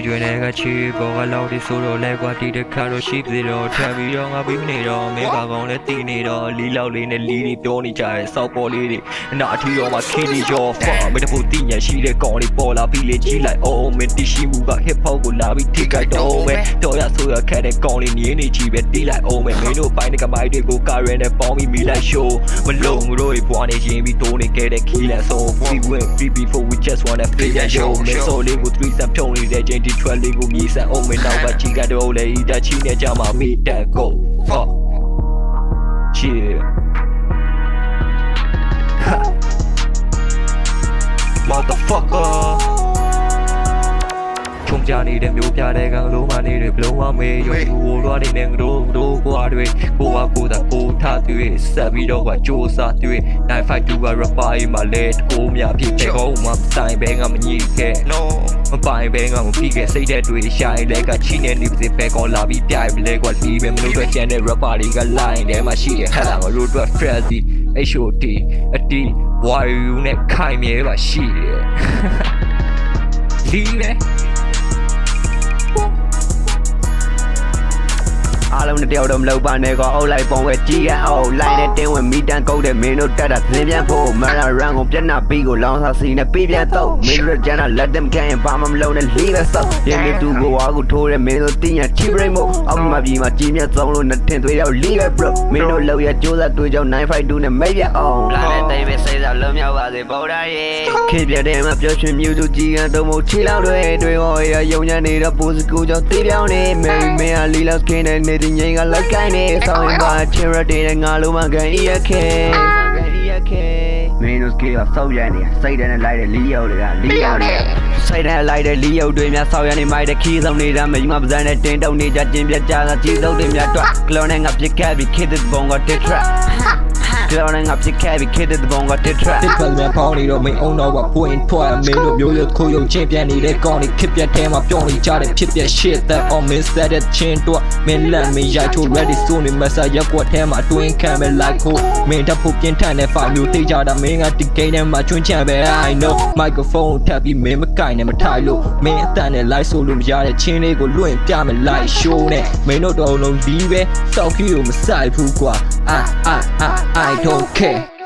doing a cheap or allow the solo leg what did the car sheep zero Tavi on a big needle make a on a thin needle Lilo in a lily Tony child South Polity not to your kitty jaw farm with a putin she the corny polar village like oh me she move a hip hop will be take a dome Toya so a cat and calling the energy but be like oh me no find a mighty go car and a bomb me like show when long road one is Jamie Tony get a killer so we went free before we just wanna play that show me so they go three some Tony that Jenny 12 go me say oh me now but she got all the that she need jama me that go fuck chill motherfucker Chung Johnny them do pia de gang do money de blow on me yo do lo de neng do qua de qua cô ta cô tha tue sa vi do qua chu sa tue 952 rapper ma le ko mya phit pe ko ma sai be nga ma nyi ke no ma pai be nga ma phi ke sai de tue shai le ka chi ne ni pse pe ko la bi pyai le kwa li be ma lo twe chan de rapper de ka line de ma shi de ha la ma lo twe frazzy HOT အတီး YU နဲ့ခိုင်မြဲပါရှိတယ်ဒီလေအားလုံးတယောက်တော့မလုပ်ပါနဲ့ကွာအုပ်လိုက်ပုံဝဲကြီးကအော်လိုက်တဲ့တင်းဝင်မီတန်ကုတ်တဲ့မင်းတို့တက်တာသင်ပြန်ဖို့မရရန်ကိုပြက်နာပြီးကိုလောင်းစားစီနဲ့ပြီးပြန်တော့မင်းတို့ကျန်တာလက်them can ဘာမှမလုပ်နဲ့လေးပဲစောက်ရင်းနေသူကိုဝါကိုထိုးတဲ့မင်းတို့တင်းရချီပရိမို့အောက်မှာပြီးမှကြီးမြတ်ဆုံးလို့နဲ့ထင်သွေးတော့လေးပဲ bro မင်းတို့လောက်ရကြိုးစားတွေးကြောင်း952နဲ့မိတ်ပြအောင်လာတဲ့တိမ်ပဲစိတ်သာလုံးမြောက်ပါစေဗော်ဒါရေခေပြတဲ့မှာပြောရှင်မြူသူကြီးကတော့မို့ချီလောက်တွေဟောရယုံညံ့နေတော့ပိုစကူကြောင့်တေးပြောင်းနေမင်းမင်းကလီလောက်ခင်းနေဒီငိမ့်ကလိုက်ကိုင်းနေဆောင်ရင်ပါချင်ရတဲ့ငါလုံးမကန်ရခဲမင်းတို့ကေဆောက်ရနေစိတ်နဲ့လိုက်တဲ့လီယောတွေကလီယောတွေစိတ်နဲ့လိုက်တဲ့လီယောတွေများဆောက်ရနေမိုက်တဲ့ခီးဆောင်နေတာမင်းမပဇန်းနဲ့တင်းတုံနေကြကျင်ပြကြတာကြီးစုပ်တွေများတွက်ကလောနဲ့ငါပြစ်ခဲ့ပြီးခေတဲ့ဘုံကတစ်ထရက်ကြောင်းငါပြစ်ခဲ့ပြီးခေတဲ့ဘုံကတစ်ထရက်တစ်ဖက်မြန်ပေါင်းနေတော့မင်းအောင်တော့ကပွင့်ထွက်မင်းတို့မျိုးရခိုးရုံချင်းပြန်နေတဲ့ကောင်းနေခစ်ပြတ်ထဲမှာပြောင်းနေကြတဲ့ဖြစ်ပြ shit that on me said that chin တော့မင်းလက်မရိုက်ချို ready ဆိုနေမဆာရက်ကွက်ထဲမှာတွင်းခံမဲ့ like ကိုမင်းတပ်ဖို့ပြင်းထန်တဲ့ file မျိုးသိကြတာမင်းကဒီ game ထဲမှာချွန်းချံပဲ I know microphone ထပ်ပြီးမင်းမကင်နဲ့မထိုင်လို့မင်းအတန်နဲ့ like ဆိုလို့မရတဲ့ချင်းလေးကိုလွင့်ပြမယ် like show နဲ့မင်းတို့တော့လုံးဒီပဲစောက်ခီကိုမဆိုင်ဘူးကွာI don't care